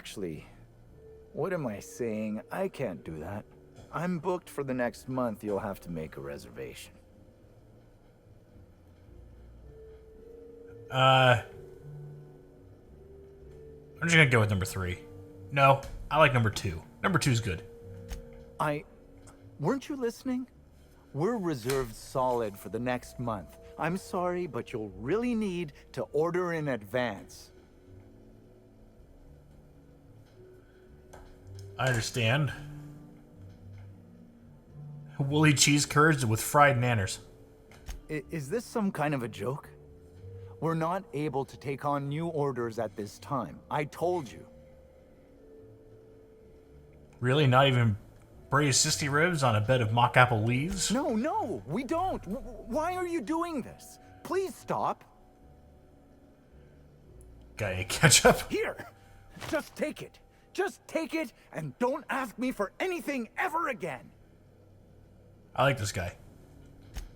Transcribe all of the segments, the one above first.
Actually, what am I saying? I can't do that. I'm booked for the next month. You'll have to make a reservation. I'm just gonna go with number 3. No, I like number 2. Number 2's good. Weren't you listening? We're reserved solid for the next month. I'm sorry, but you'll really need to order in advance. I understand. Woolly cheese curds with fried nanners. Is this some kind of a joke? We're not able to take on new orders at this time. I told you. Really? Not even braised sissy ribs on a bed of mock apple leaves? No, we don't. Why are you doing this? Please stop. Got any ketchup? Here, just take it. Just take it and don't ask me for anything ever again. I like this guy.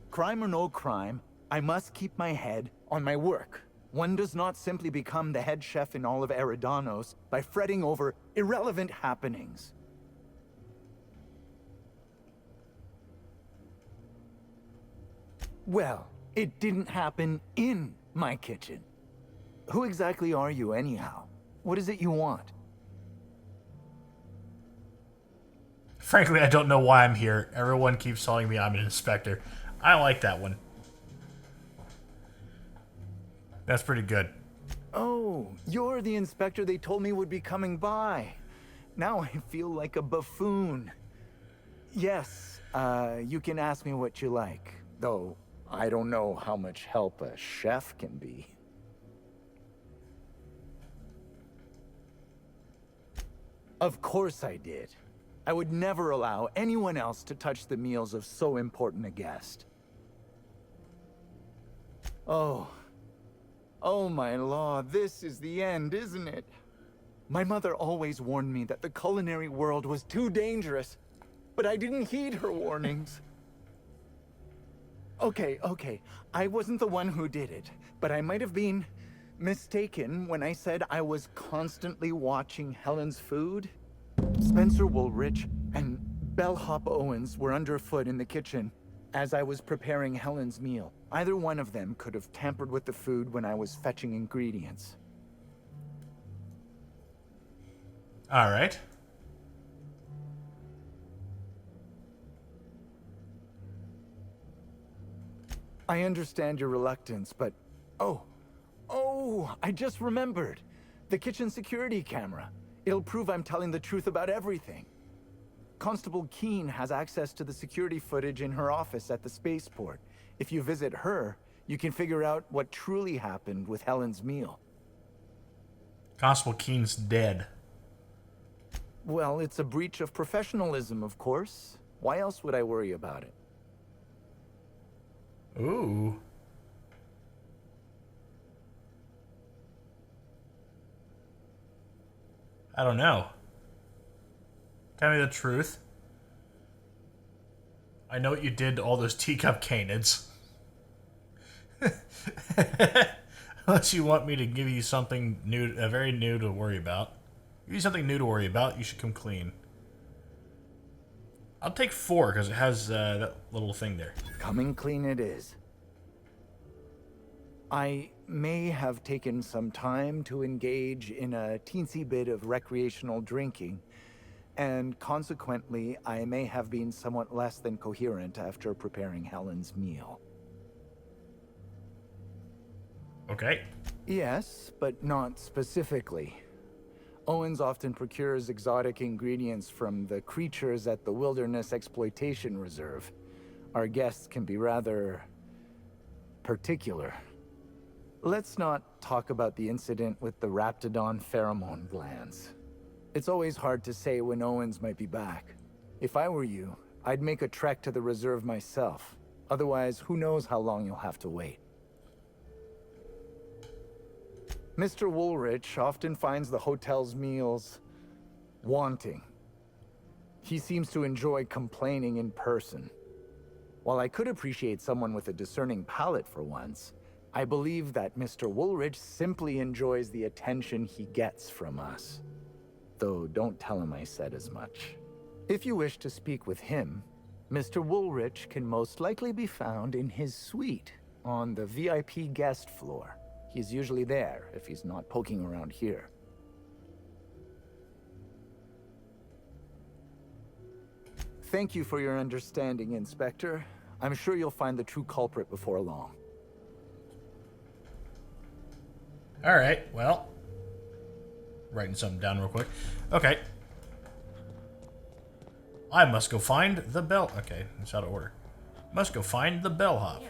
Crime or no crime, I must keep my head on my work. One does not simply become the head chef in all of Eridanos by fretting over irrelevant happenings. Well, it didn't happen in my kitchen. Who exactly are you anyhow? What is it you want? Frankly, I don't know why I'm here. Everyone keeps telling me I'm an inspector. I like that one. That's pretty good. Oh, you're the inspector they told me would be coming by. Now I feel like a buffoon. Yes, you can ask me what you like. Though, I don't know how much help a chef can be. Of course I did. I would never allow anyone else to touch the meals of so important a guest. Oh my law, this is the end, isn't it? My mother always warned me that the culinary world was too dangerous, but I didn't heed her warnings. Okay, I wasn't the one who did it, but I might have been mistaken when I said I was constantly watching Helen's food. Spencer Woolrich and Bellhop Owens were underfoot in the kitchen as I was preparing Helen's meal. Either one of them could have tampered with the food when I was fetching ingredients. All right. I understand your reluctance, but... Oh, I just remembered. The kitchen security camera. It'll prove I'm telling the truth about everything. Constable Keene has access to the security footage in her office at the spaceport. If you visit her, you can figure out what truly happened with Helen's meal. Constable Keene's dead. Well, it's a breach of professionalism, of course. Why else would I worry about it? Ooh. I don't know. Tell me the truth. I know what you did to all those teacup canids. Unless you want me to give you something new, very new to worry about. Give you something new to worry about, you should come clean. I'll take 4 because it has that little thing there. Coming clean it is. I may have taken some time to engage in a teensy bit of recreational drinking, and consequently, I may have been somewhat less than coherent after preparing Helen's meal. Okay. Yes, but not specifically. Owens often procures exotic ingredients from the creatures at the Wilderness Exploitation Reserve. Our guests can be rather particular. Let's not talk about the incident with the Raptidon pheromone glands. It's always hard to say when Owens might be back. If I were you, I'd make a trek to the reserve myself. Otherwise, who knows how long you'll have to wait. Mr. Woolrich often finds the hotel's meals wanting. He seems to enjoy complaining in person. While I could appreciate someone with a discerning palate for once, I believe that Mr. Woolrich simply enjoys the attention he gets from us. though don't tell him I said as much. If you wish to speak with him, Mr. Woolrich can most likely be found in his suite on the VIP guest floor. He's usually there if he's not poking around here. Thank you for your understanding, Inspector. I'm sure you'll find the true culprit before long. Alright, well. Writing something down real quick. Okay. I must go find the bell. Okay, it's out of order. Must go find the bellhop.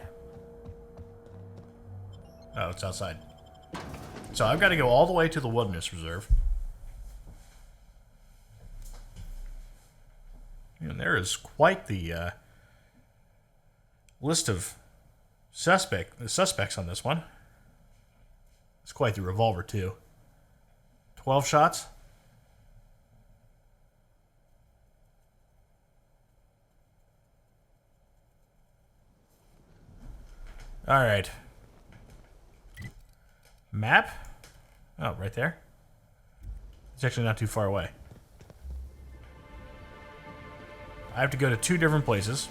Oh, it's outside. So I've got to go all the way to the Wilderness Reserve. And there is quite the list of suspects on this one. It's quite the revolver, too. 12 shots. All right. Map? Oh, right there. It's actually not too far away. I have to go to 2 different places.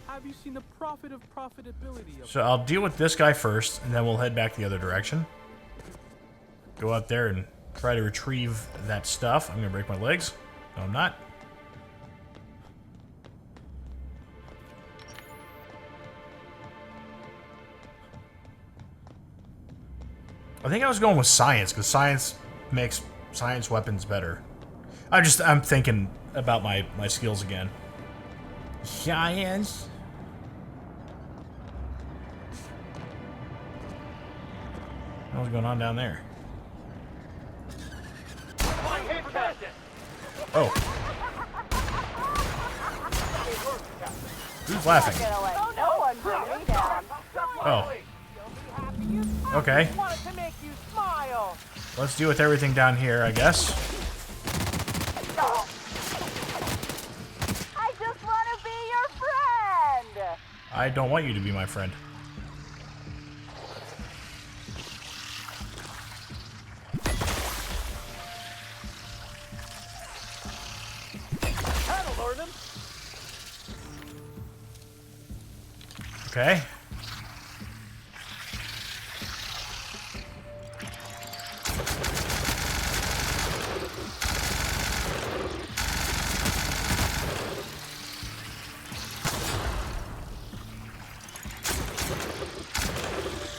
Have you seen the profit of profitability of So I'll deal with this guy first, and then we'll head back the other direction. Go out there and try to retrieve that stuff. I'm gonna break my legs. No, I'm not. I think I was going with science, because science makes science weapons better. I'm thinking about my skills again. Science? What's going on down there? Oh. Who's laughing? Oh. Okay. Let's deal with everything down here, I guess. I just want to be your friend. I don't want you to be my friend. That'll learn him. Okay.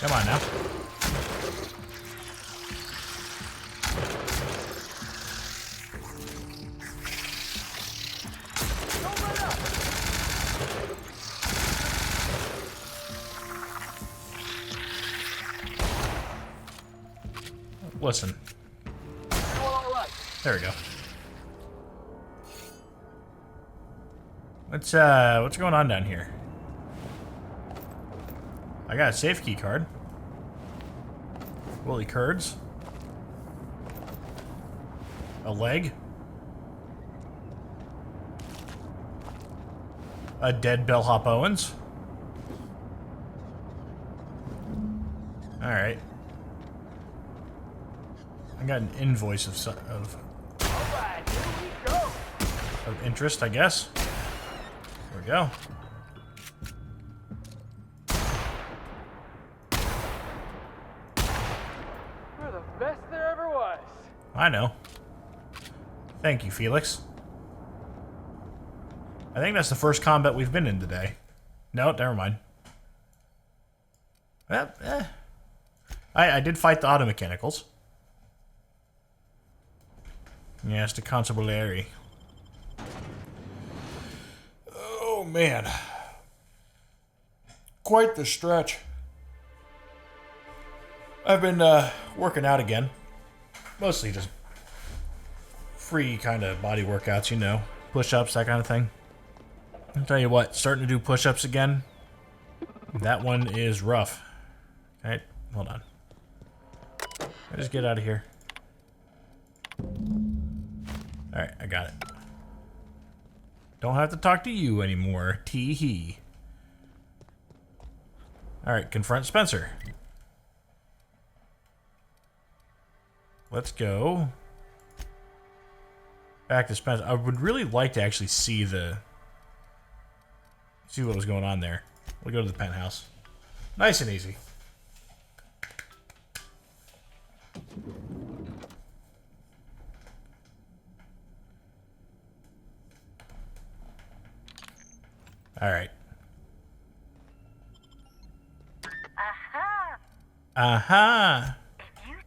Come on now. Listen. There we go. What's going on down here? I got a safe key card. Woolly curds. A leg. A dead bellhop Owens. Alright. I got an invoice of interest, I guess. There we go. We're the best there ever was. I know. Thank you, Felix. I think that's the first combat we've been in today. No, never mind. Well, I did fight the auto mechanicals. Yes, the constabulary. Oh, man. Quite the stretch. I've been working out again. Mostly just free kind of body workouts, you know. Push-ups, that kind of thing. I'll tell you what, starting to do push-ups again, that one is rough. Alright, hold on. I just get out of here. Alright, I got it. Don't have to talk to you anymore. Tee-hee. Alright, confront Spencer. Let's go. back to Spence. I would really like to actually see what was going on there. We'll go to the penthouse. Nice and easy. All right. Aha! Aha! If you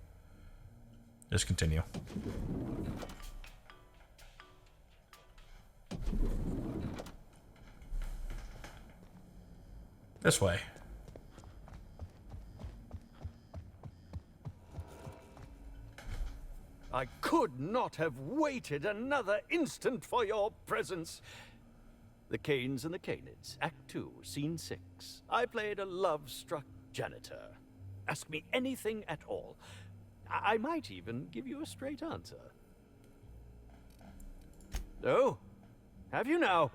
Just continue. This way. I could not have waited another instant for your presence. The Canes and the Canids, Act 2, Scene 6. I played a love-struck janitor. Ask me anything at all. I might even give you a straight answer. Oh, have you now?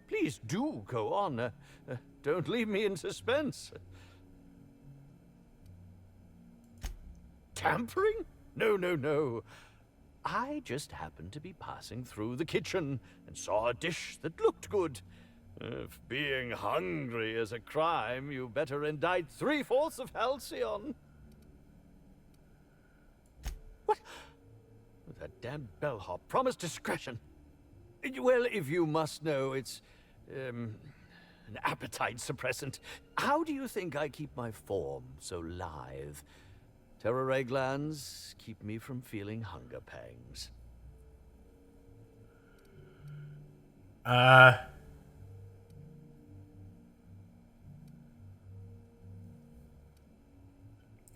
Please do go on. Don't leave me in suspense. Tampering? No, no, no. I just happened to be passing through the kitchen and saw a dish that looked good. If being hungry is a crime, you better indict 3/4 of Halcyon. What? That damn bellhop promised discretion. Well, if you must know, it's an appetite suppressant. How do you think I keep my form so lithe? Terror ray glands keep me from feeling hunger pangs.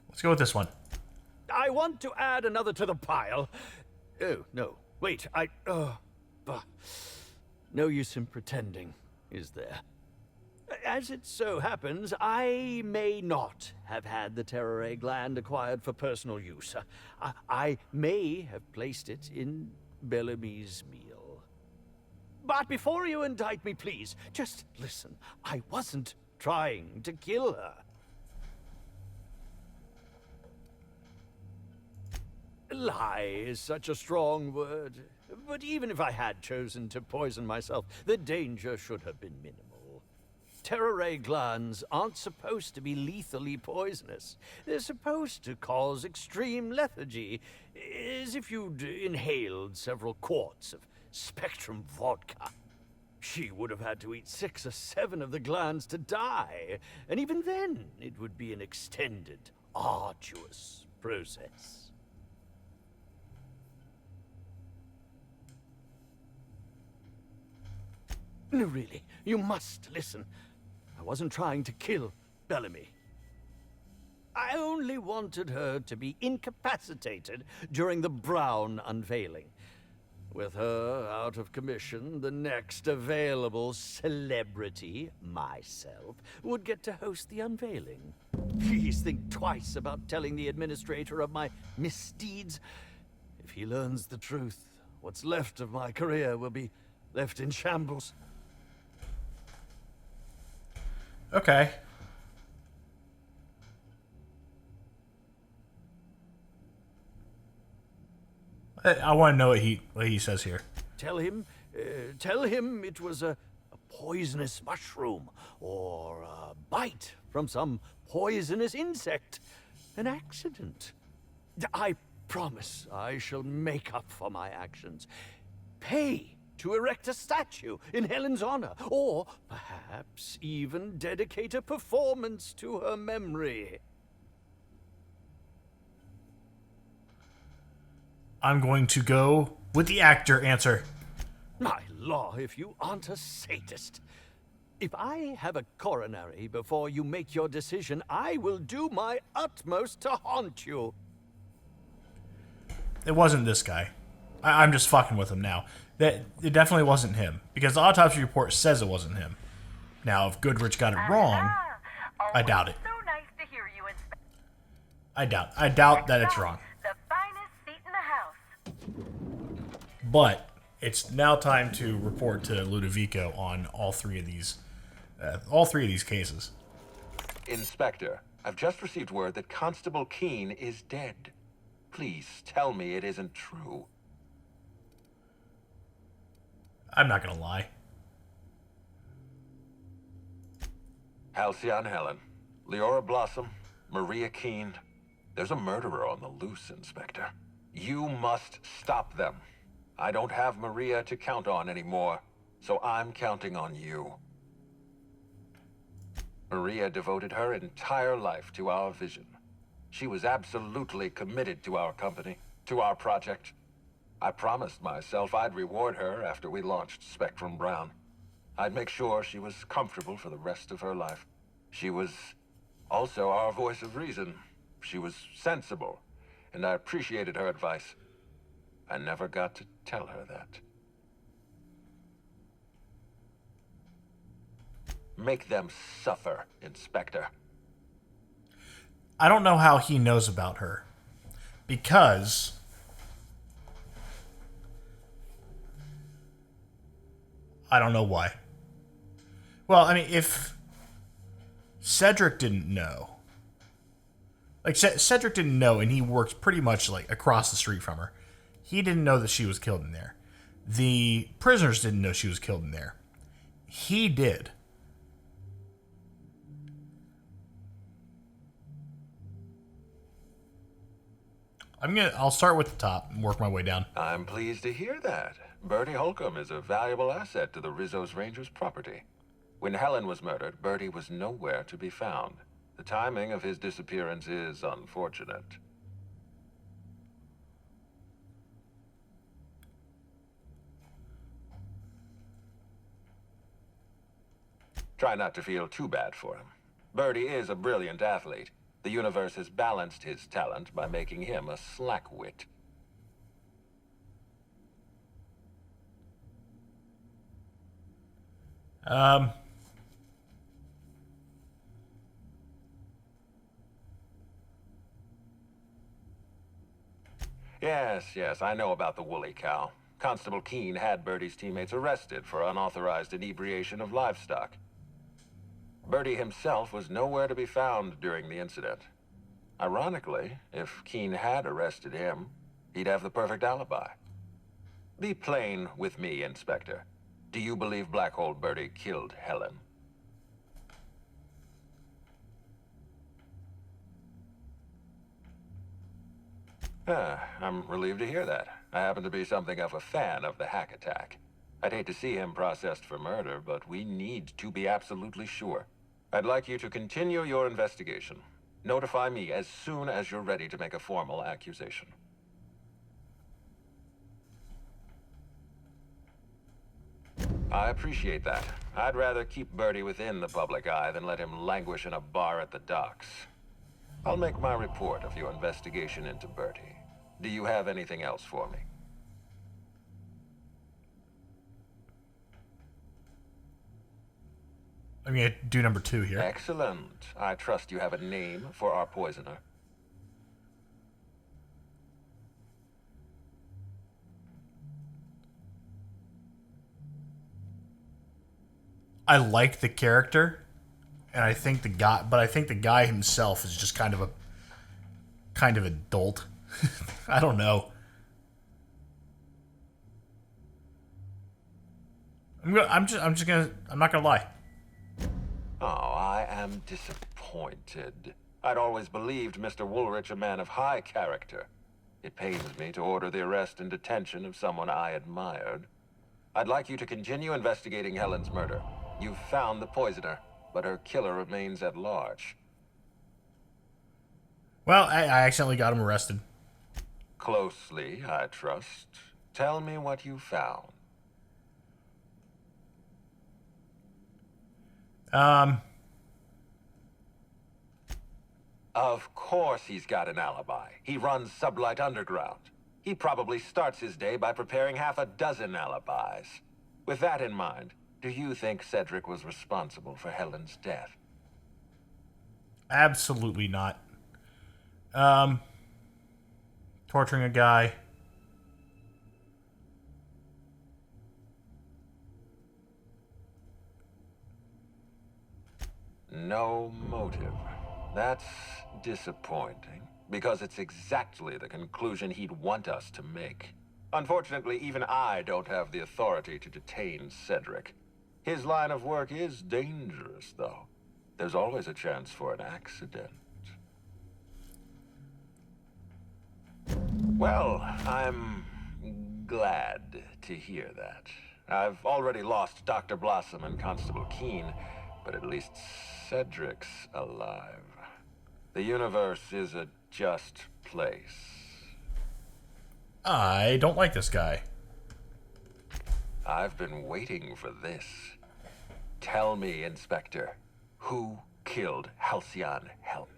Let's go with this one. I want to add another to the pile. Oh, no. Wait, no use in pretending, is there? As it so happens, I may not have had the terror ray gland acquired for personal use. I may have placed it in Bellamy's meal. But before you indict me, please, just listen. I wasn't trying to kill her. Lie is such a strong word. But even if I had chosen to poison myself, the danger should have been minimal. Terror ray glands aren't supposed to be lethally poisonous. They're supposed to cause extreme lethargy, as if you'd inhaled several quarts of Spectrum vodka. She would have had to eat 6 or 7 of the glands to die, and even then it would be an extended, arduous process. No, really, you must listen. I wasn't trying to kill Bellamy. I only wanted her to be incapacitated during the Brown unveiling. With her out of commission, the next available celebrity, myself, would get to host the unveiling. Please think twice about telling the administrator of my misdeeds. If he learns the truth, what's left of my career will be left in shambles. Okay. I want to know what he says here. Tell him it was a poisonous mushroom or a bite from some poisonous insect. An accident. I promise I shall make up for my actions. Pay to erect a statue in Helen's honor, or perhaps even dedicate a performance to her memory. I'm going to go with the actor answer. My law, if you aren't a sadist. If I have a coronary before you make your decision, I will do my utmost to haunt you. It wasn't this guy. I'm just fucking with him now. It definitely wasn't him, because the autopsy report says it wasn't him. Now, if Goodrich got it wrong, I doubt it. So nice to hear you, Inspector. I doubt that it's wrong. The finest seat in the house. But it's now time to report to Ludovico on all three of these cases. Inspector, I've just received word that Constable Keene is dead. Please tell me it isn't true. I'm not gonna lie. Halcyon Helen, Leora Blossom, Maria Keene. There's a murderer on the loose, Inspector. You must stop them. I don't have Maria to count on anymore, so I'm counting on you. Maria devoted her entire life to our vision. She was absolutely committed to our company, to our project. I promised myself I'd reward her after we launched Spectrum Brown. I'd make sure she was comfortable for the rest of her life. She was also our voice of reason. She was sensible, and I appreciated her advice. I never got to tell her that. Make them suffer, Inspector. I don't know how he knows about her. Because I don't know why. Well, I mean, if Cedric didn't know, like Cedric didn't know, and he works pretty much like across the street from her. He didn't know that she was killed in there. The prisoners didn't know she was killed in there. He did. I'll start with the top and work my way down. I'm pleased to hear that. Bertie Holcomb is a valuable asset to the Rizzo's Rangers property. When Helen was murdered, Bertie was nowhere to be found. The timing of his disappearance is unfortunate. Try not to feel too bad for him. Bertie is a brilliant athlete. The universe has balanced his talent by making him a slackwit. Yes, I know about the woolly cow. Constable Keene had Bertie's teammates arrested for unauthorized inebriation of livestock. Bertie himself was nowhere to be found during the incident. Ironically, if Keene had arrested him, he'd have the perfect alibi. Be plain with me, Inspector. Do you believe Black Hole Bertie killed Helen? I'm relieved to hear that. I happen to be something of a fan of the hack attack. I'd hate to see him processed for murder, but we need to be absolutely sure. I'd like you to continue your investigation. Notify me as soon as you're ready to make a formal accusation. I appreciate that. I'd rather keep Bertie within the public eye than let him languish in a bar at the docks. I'll make my report of your investigation into Bertie. Do you have anything else for me? I'm going to do number 2 here. Excellent. I trust you have a name for our poisoner. I like the character, and I think the guy himself is just kind of a dolt. I don't know. I'm not gonna lie. Oh, I am disappointed. I'd always believed Mr. Woolrich a man of high character. It pains me to order the arrest and detention of someone I admired. I'd like you to continue investigating Helen's murder. You've found the poisoner, but her killer remains at large. Well, I accidentally got him arrested. Closely, I trust. Tell me what you found. Of course he's got an alibi. He runs Sublight Underground. He probably starts his day by preparing half a dozen alibis. With that in mind, do you think Cedric was responsible for Helen's death? Absolutely not. Torturing a guy. No motive. That's disappointing, because it's exactly the conclusion he'd want us to make. Unfortunately, even I don't have the authority to detain Cedric. His line of work is dangerous, though. There's always a chance for an accident. Well, I'm glad to hear that. I've already lost Dr. Blossom and Constable Keene, but at least Cedric's alive. The universe is a just place. I don't like this guy. I've been waiting for this. Tell me, Inspector, who killed Halcyon Helm?